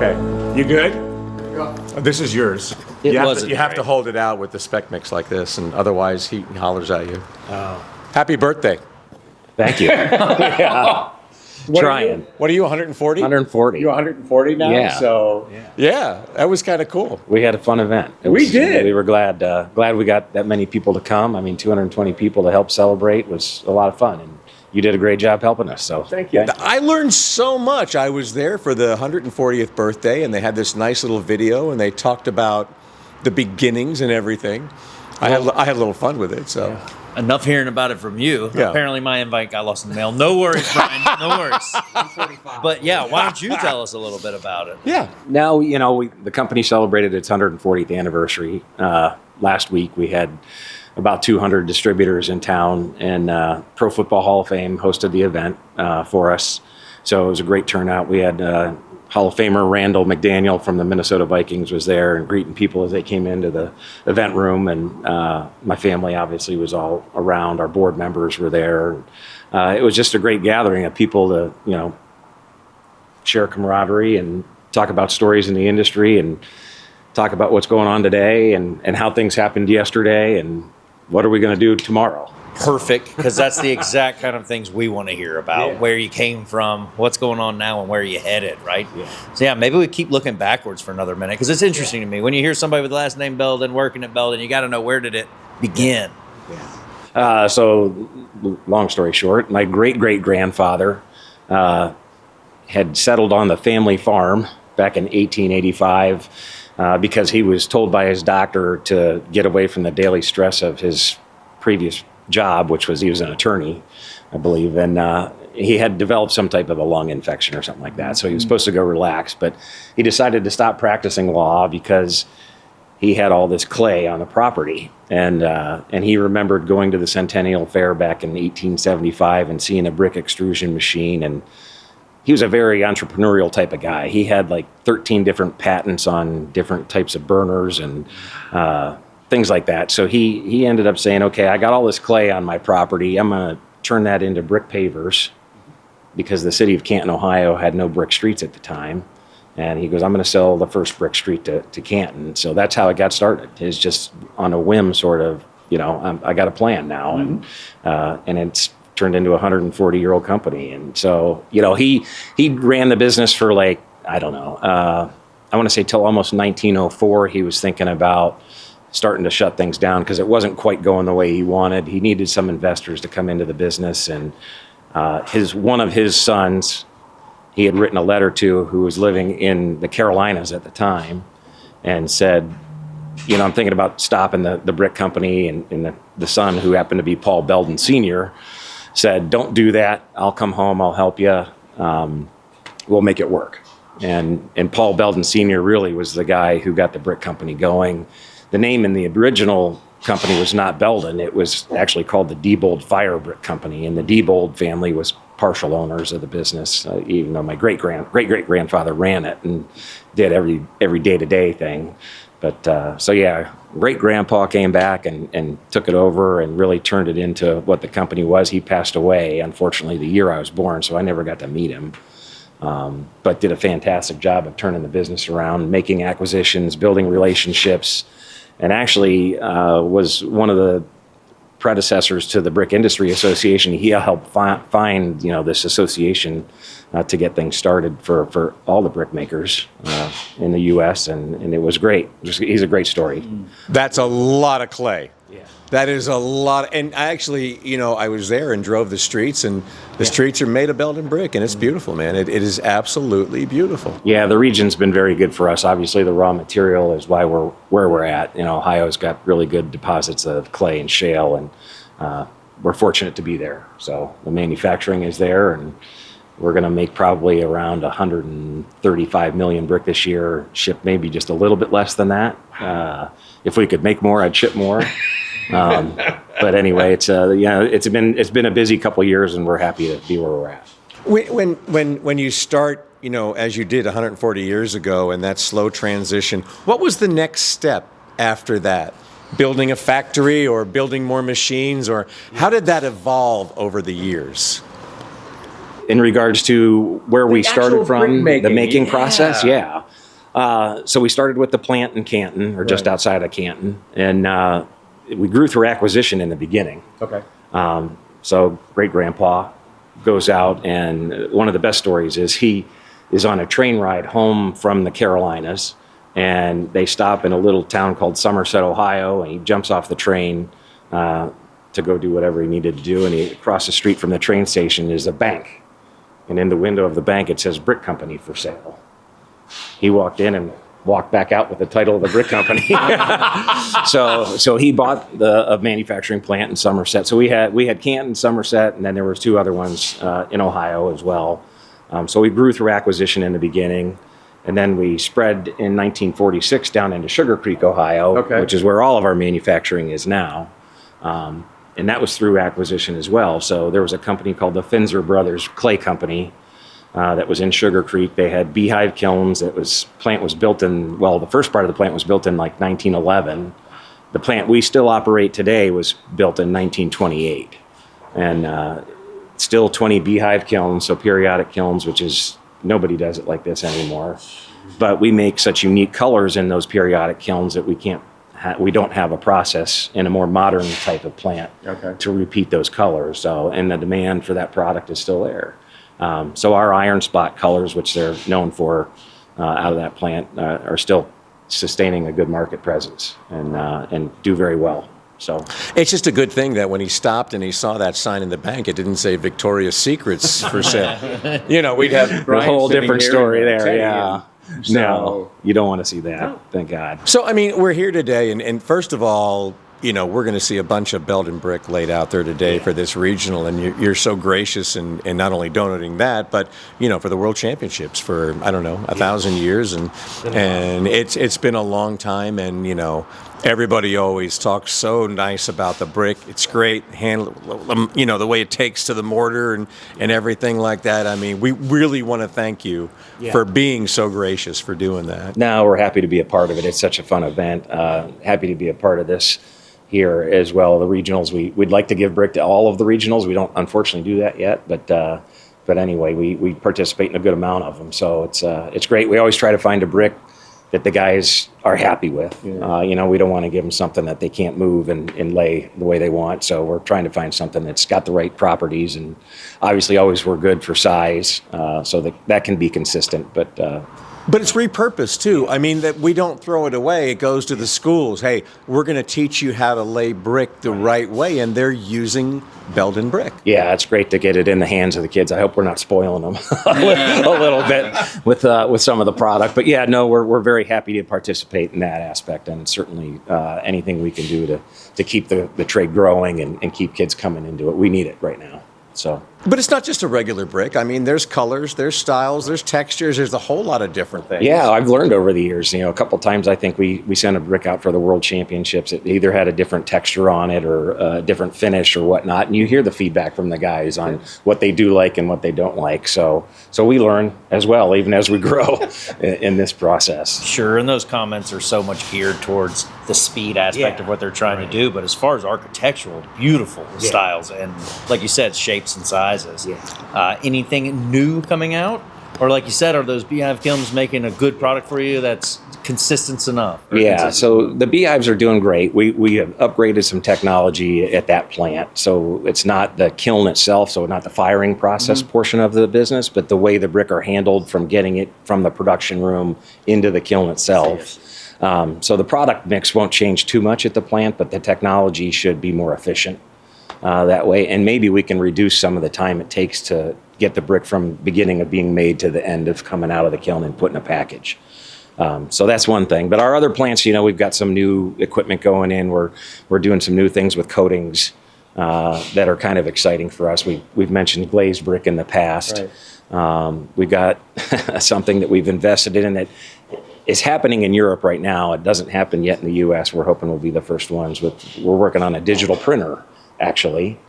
Okay. You good? Yeah. This is yours. It You wasn't have to great. hold it out with the spec mix like this, and otherwise he hollers at you. Oh. Happy birthday. Thank you. Yeah. Trying. What are you, 140? 140. You're 140 now? Yeah. So, yeah, that was kind of cool. We had a fun event. We did. We were glad we got that many people to come. I mean, 220 people to help celebrate was a lot of fun. And you did a great job helping us. So Thank you. I learned so much. I was there for the 140th birthday, and they had this nice little video, and they talked about the beginnings and everything. I had a little fun with it. So. Yeah. Enough hearing about it from you. Yeah. Apparently my invite got lost in the mail. No worries, Brian. No worries. But yeah, why don't you tell us a little bit about it? Yeah. Now, the company celebrated its 140th anniversary. Last week, we had about 200 distributors in town, and Pro Football Hall of Fame hosted the event for us. So it was a great turnout. We had Hall of Famer Randall McDaniel from the Minnesota Vikings was there and greeting people as they came into the event room. And my family obviously was all around. Our board members were there. It was just a great gathering of people to, share camaraderie and talk about stories in the industry and talk about what's going on today and how things happened yesterday and what are we going to do tomorrow. Perfect, because that's the exact kind of things we want to hear about. Yeah. Where you came from, what's going on now, and where you headed, right? Yeah. So yeah, maybe we keep looking backwards for another minute, because it's interesting to me. When you hear somebody with the last name Belden working at Belden, you got to know, where did it begin? So, long story short, my great-great-grandfather had settled on the family farm back in 1885 because he was told by his doctor to get away from the daily stress of his previous job, which was he was an attorney, I believe, and he had developed some type of a lung infection or something like that. So he was supposed to go relax, but he decided to stop practicing law because he had all this clay on the property, and he remembered going to the Centennial Fair back in 1875 and seeing a brick extrusion machine, and he was a very entrepreneurial type of guy. He had like 13 different patents on different types of burners and things like that. So he ended up saying, okay, I got all this clay on my property. I'm going to turn that into brick pavers because the city of Canton, Ohio had no brick streets at the time. And he goes, I'm going to sell the first brick street to Canton. So that's how it got started. It's just on a whim, sort of, I got a plan now. And it's turned into a 140-year-old company. And so, he ran the business for I want to say till almost 1904, he was thinking about starting to shut things down because it wasn't quite going the way he wanted. He needed some investors to come into the business, and one of his sons, he had written a letter to, who was living in the Carolinas at the time, and said, I'm thinking about stopping the brick company, and the son, who happened to be Paul Belden Sr., said, don't do that. I'll come home. I'll help you. We'll make it work. And Paul Belden Sr. really was the guy who got the brick company going. The name in the original company was not Belden. It was actually called the Diebold Fire Brick Company, and the Diebold family was partial owners of the business, even though my great-great-grandfather ran it and did every day-to-day thing. But great-grandpa came back and took it over and really turned it into what the company was. He passed away, unfortunately, the year I was born, so I never got to meet him. But did a fantastic job of turning the business around, making acquisitions, building relationships, and actually was one of the predecessors to the Brick Industry Association. He helped find this association to get things started for all the brick makers in the U.S., and it was great. He's a great story. That's a lot of clay. Yeah. That is a lot. And actually, I was there and drove the streets, and the streets are made of Belden brick, and it's beautiful, man. It is absolutely beautiful. Yeah, the region's been very good for us. Obviously, the raw material is why we're where we're at. Ohio's got really good deposits of clay and shale, and we're fortunate to be there. So the manufacturing is there, and we're going to make probably around 135 million brick this year, ship maybe just a little bit less than that. If we could make more, I'd ship more. But anyway, it's been a busy couple of years, and we're happy to be where we're at. When you start, as you did 140 years ago, and that slow transition, what was the next step after that? Building a factory or building more machines, or how did that evolve over the years? in regards to where we started from, brick the making process, yeah. So we started with the plant in Canton, or just Right. outside of Canton, and we grew through acquisition in the beginning. Okay. So great-grandpa goes out, and one of the best stories is he is on a train ride home from the Carolinas, and they stop in a little town called Somerset, Ohio, and he jumps off the train to go do whatever he needed to do, and across the street from the train station is a bank, and in the window of the bank it says Brick Company for sale. He walked in and walked back out with the title of the brick company. So he bought a manufacturing plant in Somerset. So we had Canton, Somerset, and then there was 2 other ones in Ohio as well. So we grew through acquisition in the beginning, and then we spread in 1946 down into Sugar Creek, Ohio, which is where all of our manufacturing is now. And that was through acquisition as well. So there was a company called the Finzer Brothers Clay Company that was in Sugar Creek. They had beehive kilns. Plant was built in, well, the first part of the plant was built in like 1911. The plant we still operate today was built in 1928. And still 20 beehive kilns, so periodic kilns, which is, nobody does it like this anymore. But we make such unique colors in those periodic kilns that we don't have a process in a more modern type of plant to repeat those colors. So, and the demand for that product is still there. So our iron spot colors, which they're known for out of that plant, are still sustaining a good market presence and do very well. So It's just a good thing that when he stopped and he saw that sign in the bank, it didn't say Victoria's Secrets for sale. We'd have a whole different story there. Teddy, Yeah. So- No, you don't want to see that. Thank God. So, I mean, we're here today, and first of all, we're going to see a bunch of Belden Brick laid out there today for this regional, and you're so gracious in not only donating that, but, for the World Championships for, 1,000 years, and it's been a long time, and, everybody always talks so nice about the brick. It's great, the way it takes to the mortar and everything like that. I mean, we really want to thank you for being so gracious for doing that. No, we're happy to be a part of it. It's such a fun event. Happy to be a part of this here as well. The regionals, we'd like to give brick to all of the regionals. We don't unfortunately do that yet, but anyway, we participate in a good amount of them. So it's great. We always try to find a brick that the guys are happy with. We don't want to give them something that they can't move and lay the way they want. So we're trying to find something that's got the right properties, and obviously always we're good for size, so that can be consistent. But it's repurposed too. I mean, that we don't throw it away. It goes to the schools. Hey, we're going to teach you how to lay brick the right way, and they're using Belden Brick. Yeah, it's great to get it in the hands of the kids. I hope we're not spoiling them a little bit with some of the product. But yeah, no, we're very happy to participate in that aspect, and certainly anything we can do to keep the trade growing and keep kids coming into it. We need it right now. So. But it's not just a regular brick. I mean, there's colors, there's styles, there's textures, there's a whole lot of different things. Yeah, I've learned over the years. A couple times I think we sent a brick out for the World Championships. It either had a different texture on it or a different finish or whatnot. And you hear the feedback from the guys on what they do like and what they don't like. So we learn as well, even as we grow in this process. Sure, and those comments are so much geared towards the speed aspect of what they're trying to do. But as far as architectural, beautiful styles and, like you said, shapes and sizes. Anything new coming out? Or like you said, are those beehive kilns making a good product for you that's consistent enough? Yeah, so the beehives are doing great. We have upgraded some technology at that plant. So it's not the kiln itself, so not the firing process portion of the business, but the way the brick are handled from getting it from the production room into the kiln itself. So the product mix won't change too much at the plant, but the technology should be more efficient that way. And maybe we can reduce some of the time it takes to get the brick from beginning of being made to the end of coming out of the kiln and put in a package. So that's one thing. But our other plants, we've got some new equipment going in. We're doing some new things with coatings that are kind of exciting for us. We've mentioned glazed brick in the past. Right. We've got something that we've invested in that is happening in Europe right now. It doesn't happen yet in the U.S. We're hoping we'll be the first ones. We're working on a digital printer, actually,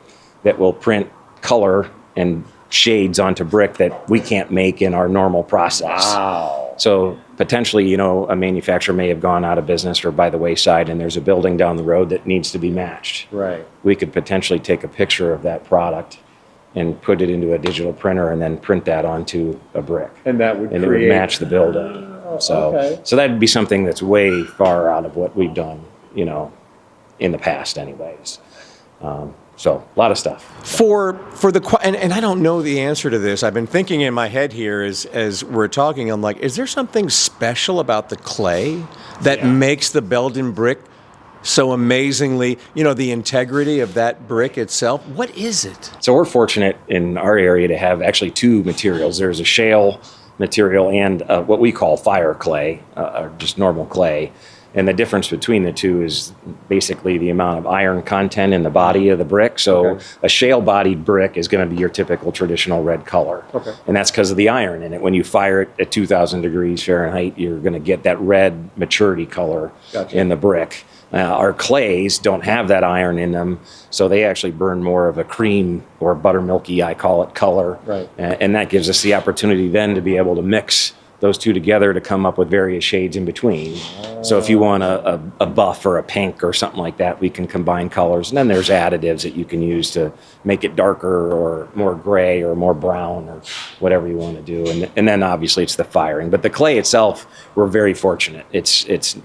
that will print color and shades onto brick that we can't make in our normal process. Wow. So potentially, a manufacturer may have gone out of business or by the wayside, and there's a building down the road that needs to be matched. Right. We could potentially take a picture of that product and put it into a digital printer and then print that onto a brick. And that would and it would match the building. So that'd be something that's way far out of what we've done, in the past anyways. So a lot of stuff. For the and I don't know the answer to this. I've been thinking in my head here as we're talking. I'm like, is there something special about the clay that makes the Belden brick so amazingly, the integrity of that brick itself? What is it? So we're fortunate in our area to have actually two materials. There's a shale material and what we call fire clay, or just normal clay. And the difference between the two is basically the amount of iron content in the body of the brick. So a shale-bodied brick is going to be your typical traditional red color. Okay. And that's because of the iron in it. When you fire it at 2,000 degrees Fahrenheit, you're going to get that red maturity color in the brick. Our clays don't have that iron in them, so they actually burn more of a cream or buttermilky, I call it, color. Right. And that gives us the opportunity then to be able to mix those two together to come up with various shades in between. So if you want a buff or a pink or something like that, we can combine colors. And then there's additives that you can use to make it darker or more gray or more brown or whatever you want to do. And then obviously it's the firing. But the clay itself, we're very fortunate.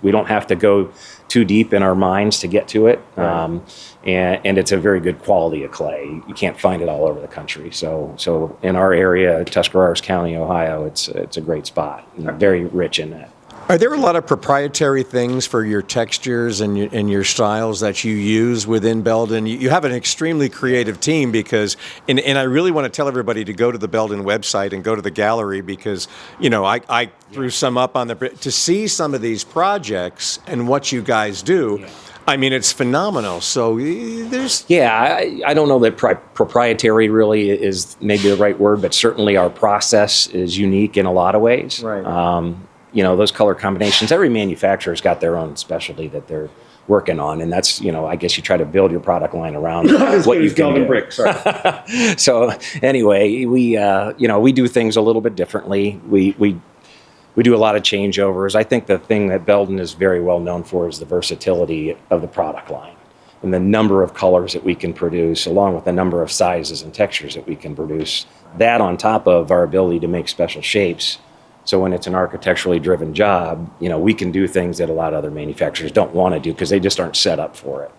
We don't have to go too deep in our mines to get to it. Right. And it's a very good quality of clay. You can't find it all over the country. So in our area, Tuscarawas County, Ohio, it's a great spot. Very rich in that. Are there a lot of proprietary things for your textures and your styles that you use within Belden? You have an extremely creative team because, and I really want to tell everybody to go to the Belden website and go to the gallery because, I threw some up on to see some of these projects and what you guys do. Yeah. I mean, it's phenomenal. So there's... Yeah, I don't know that proprietary really is maybe the right word, but certainly our process is unique in a lot of ways. Right. Those color combinations, every manufacturer's got their own specialty that they're working on, and that's, I guess you try to build your product line around what you can do. Brick, sorry. So anyway, we do things a little bit differently. We do a lot of changeovers. I think the thing that Belden is very well known for is the versatility of the product line and the number of colors that we can produce, along with the number of sizes and textures that we can produce. That on top of our ability to make special shapes. So when it's an architecturally driven job, we can do things that a lot of other manufacturers don't want to do because they just aren't set up for it.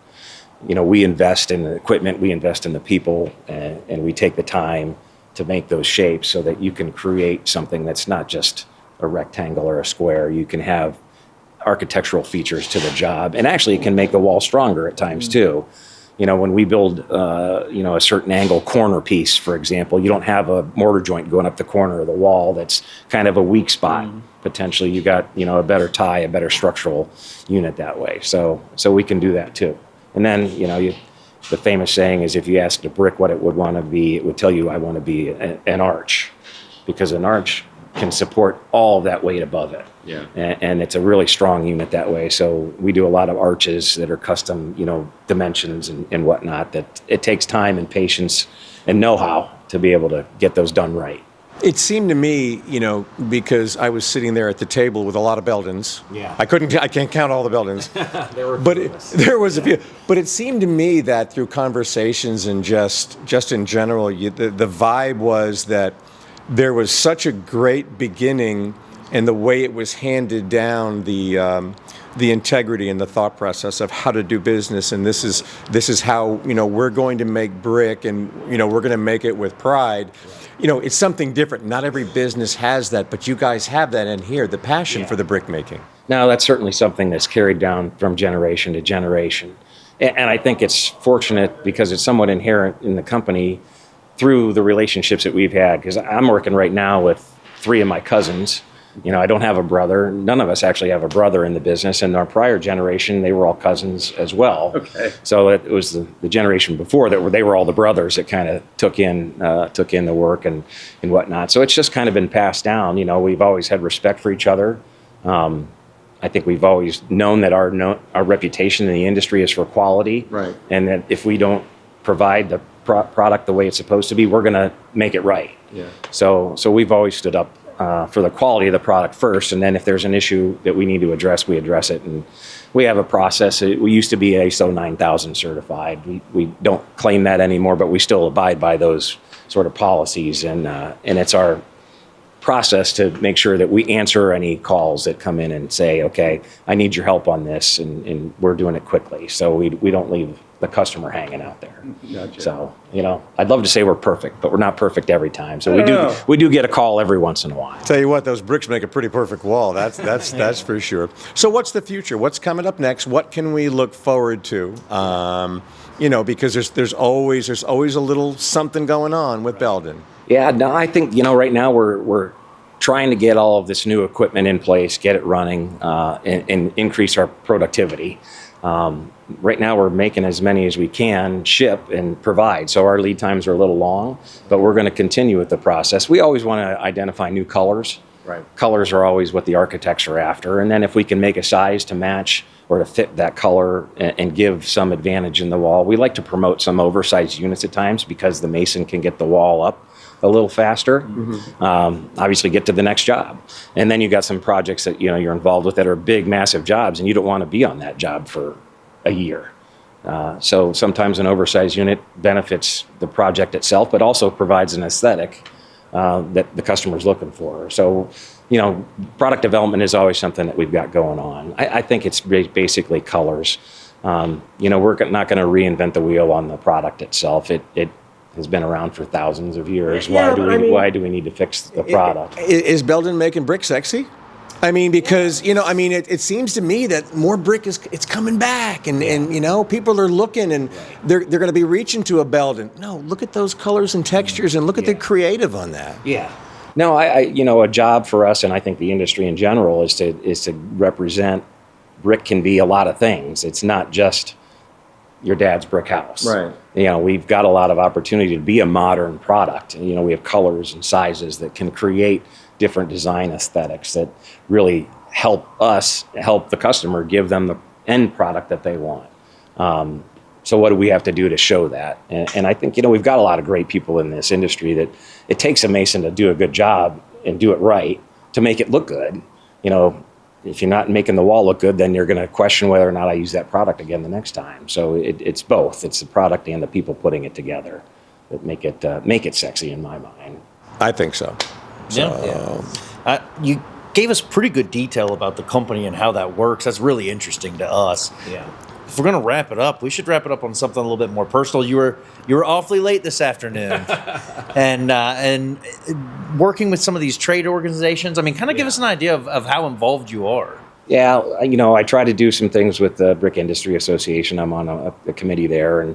We invest in the equipment, we invest in the people, and we take the time to make those shapes so that you can create something that's not just a rectangle or a square. You can have architectural features to the job, and actually it can make the wall stronger at times too. When we build, a certain angle corner piece, for example, you don't have a mortar joint going up the corner of the wall that's kind of a weak spot. Potentially you got, a better tie, a better structural unit that way. So we can do that too. And then, the famous saying is if you asked a brick what it would want to be, it would tell you I want to be an arch, because an arch can support all of that weight above it. Yeah. And it's a really strong unit that way. So we do a lot of arches that are custom, dimensions and whatnot, that it takes time and patience and know-how to be able to get those done right. It seemed to me, because I was sitting there at the table with a lot of Beldens. Yeah. I can't count all the Beldens. There was a few. But it seemed to me that through conversations and just in general, the vibe was that there was such a great beginning, and the way it was handed down, the integrity and the thought process of how to do business, and this is how we're going to make brick, and we're going to make it with pride. It's something different. Not every business has that, but you guys have that in here, the passion for the brick making. Now that's certainly something that's carried down from generation to generation, and I think it's fortunate because it's somewhat inherent in the company through the relationships that we've had, because I'm working right now with 3 of my cousins. I don't have a brother. None of us actually have a brother in the business. And our prior generation, they were all cousins as well. Okay. So it was the generation before that they were all the brothers that kind of took in the work and whatnot. So it's just kind of been passed down. We've always had respect for each other. I think we've always known that our reputation in the industry is for quality. Right. And that if we don't provide the product the way it's supposed to be, we're going to make it right. Yeah. So we've always stood up for the quality of the product first, and then if there's an issue that we need to address, we address it. And we have a process. We used to be ISO 9000 certified. We don't claim that anymore, but we still abide by those sort of policies, and it's our process to make sure that we answer any calls that come in and say, okay, I need your help on this, and we're doing it quickly. So we don't leave the customer hanging out there. Gotcha. So, I'd love to say we're perfect, but we're not perfect every time. So No. we do get a call every once in a while. Tell you what, those bricks make a pretty perfect wall. That's for sure. So what's the future? What's coming up next? What can we look forward to? Because there's always a little something going on with Belden. Yeah, no, I think, right now we're trying to get all of this new equipment in place, get it running, and increase our productivity. Right now we're making as many as we can ship and provide, so our lead times are a little long, but we're going to continue with the process. We always want to identify new colors. Right. Colors are always what the architects are after, and then if we can make a size to match or to fit that color and give some advantage in the wall. We like to promote some oversized units at times because the mason can get the wall up a little faster, obviously get to the next job. And then you got some projects that you're involved with that are big, massive jobs, and you don't want to be on that job for a year. So sometimes an oversized unit benefits the project itself, but also provides an aesthetic that the customer's looking for. So, product development is always something that we've got going on. I think it's basically colors. We're not going to reinvent the wheel on the product itself. It has been around for thousands of years. Yeah, Why do we need to fix the product? Is Belden making brick sexy? I mean, because it seems to me that more brick it's coming back, and people are looking, and they're going to be reaching to a Belden. No, look at those colors and textures, and look at the creative on that. Yeah. No, a job for us, and I think the industry in general, is to represent brick can be a lot of things. It's not just your dad's brick house. Right. We've got a lot of opportunity to be a modern product. We have colors and sizes that can create different design aesthetics that really help the customer, give them the end product that they want. So what do we have to do to show that? And I think, we've got a lot of great people in this industry that it takes a mason to do a good job and do it right to make it look good. If you're not making the wall look good, then you're going to question whether or not I use that product again the next time. So it's both. It's the product and the people putting it together that make it sexy in my mind. I think so. Yeah. You gave us pretty good detail about the company and how that works. That's really interesting to us. Yeah. If we're going to wrap it up, we should wrap it up on something a little bit more personal. You were awfully late this afternoon, and working with some of these trade organizations. I mean, kind of give us an idea of how involved you are. Yeah, I try to do some things with the Brick Industry Association. I'm on a committee there and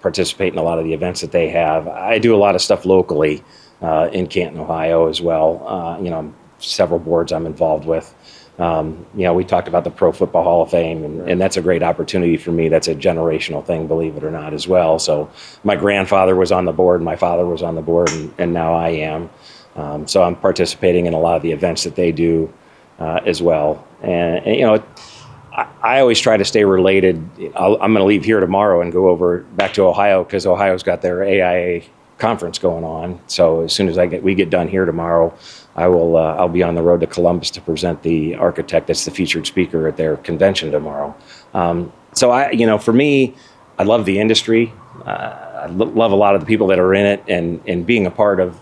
participate in a lot of the events that they have. I do a lot of stuff locally in Canton, Ohio as well. Several boards I'm involved with. We talked about the Pro Football Hall of Fame, and that's a great opportunity for me. That's a generational thing, believe it or not, as well. So my grandfather was on the board, my father was on the board, and now I am. So I'm participating in a lot of the events that they do as well. And I always try to stay related. I'm going to leave here tomorrow and go over back to Ohio because Ohio's got their AIA conference going on. So as soon as we get done here tomorrow, I'll be on the road to Columbus to present the architect that's the featured speaker at their convention tomorrow. So for me, I love the industry. I love a lot of the people that are in it, and being a part of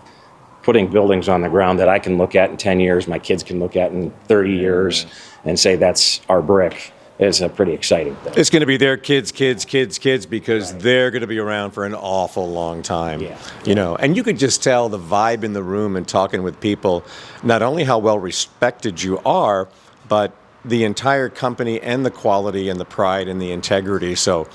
putting buildings on the ground that I can look at in 10 years, my kids can look at in 30 years and say that's our brick is a pretty exciting thing. It's going to be their kids because they're going to be around for an awful long time. Yeah. And you could just tell the vibe in the room and talking with people, not only how well respected you are, but the entire company and the quality and the pride and the integrity. So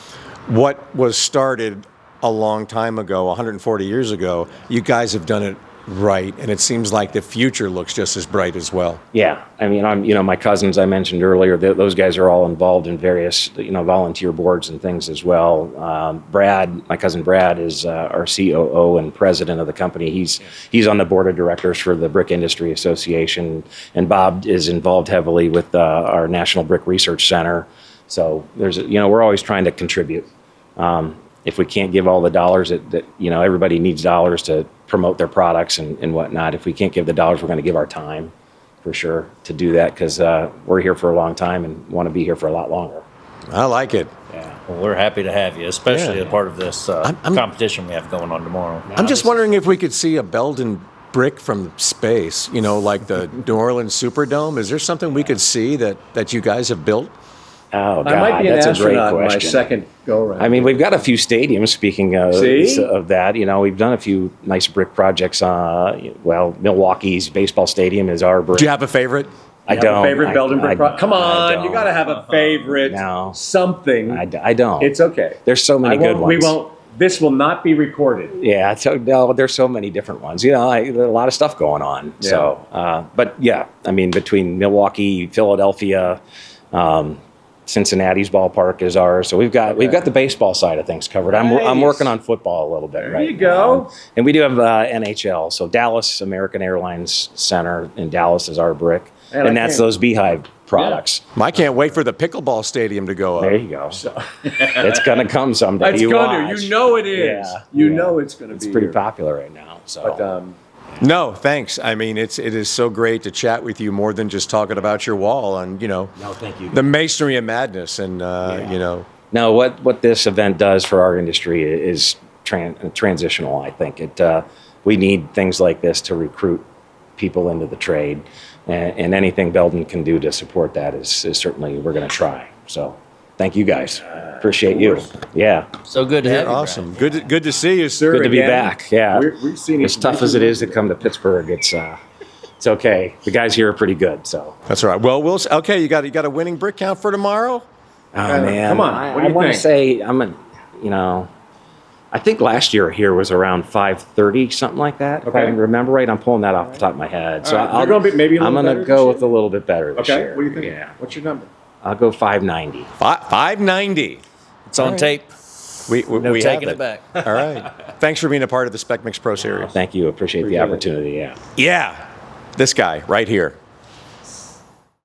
what was started a long time ago, 140 years ago, you guys have done it right, and it seems like the future looks just as bright as well. Yeah, I mean, my cousins I mentioned earlier, those guys are all involved in various, volunteer boards and things as well. My cousin Brad is our COO and president of the company. He's on the board of directors for the Brick Industry Association, and Bob is involved heavily with our National Brick Research Center. So we're always trying to contribute. If we can't give all the dollars that everybody needs dollars to promote their products and whatnot. If we can't give the dollars, we're going to give our time for sure to do that because we're here for a long time and want to be here for a lot longer. I like it. Yeah. Well, we're happy to have you, especially Yeah. a part of this I'm- competition we have going on tomorrow. I'm just wondering if we could see a Belden brick from space, like the New Orleans Superdome. Is there something we could see that you guys have built? Oh, God, I might be an that's a great astronaut in my question. second go-around. I mean, we've got a few stadiums, speaking See? of that. We've done a few nice brick projects. Milwaukee's baseball stadium is our brick. Do you have a favorite? I You have don't. a favorite Belden Brick Come I on, you got to have a favorite. No. Something. I don't. It's okay. There's so many good We ones. won't. This will not be recorded. Yeah, no, there's so many different ones. There's a lot of stuff going on. Yeah. So, but yeah, I mean, between Milwaukee, Philadelphia, Cincinnati's ballpark is ours. So we've got the baseball side of things covered. I'm Nice. working on football a little bit There right you go. now. And we do have NHL. So Dallas American Airlines Center in Dallas is our brick, Man, I and that's can't- those Beehive products. I can't wait for the pickleball stadium to go up. There you go. It's gonna come someday. It's You going to. watch. You know it is. Yeah, You yeah. know it's going to It's be. pretty here. popular right now. So. But No, thanks. I mean, it is so great to chat with you more than just talking about your wall and No, thank you. the masonry of madness and No, what this event does for our industry is transitional. I think we need things like this to recruit people into the trade, and anything Belden can do to support that is certainly we're going to try. So, thank you guys. Appreciate you. Yeah, So good to have you, awesome. Brian. Good to see you, Sir, good to be again, back. Yeah, we've seen as tough as it is to come to Pittsburgh, it's okay. The guys here are pretty good. So, That's all right. Well, okay. You got a winning brick count for tomorrow. oh man, come on. What do you I want think? to say I think last year here was around 5:30, something like that. If I Okay. remember right, I'm pulling that off the top of my head. So All right. You're gonna be maybe a I'm little going better to go this with a little bit better this Okay. year. What do you think? Yeah, What's your number? I'll go 590. 590. It's on tape. We No have taking it back. All right. Thanks for being a part of the SpecMix Pro Series. Thank you. Appreciate the Appreciate it. opportunity. Yeah. Yeah, this guy right here.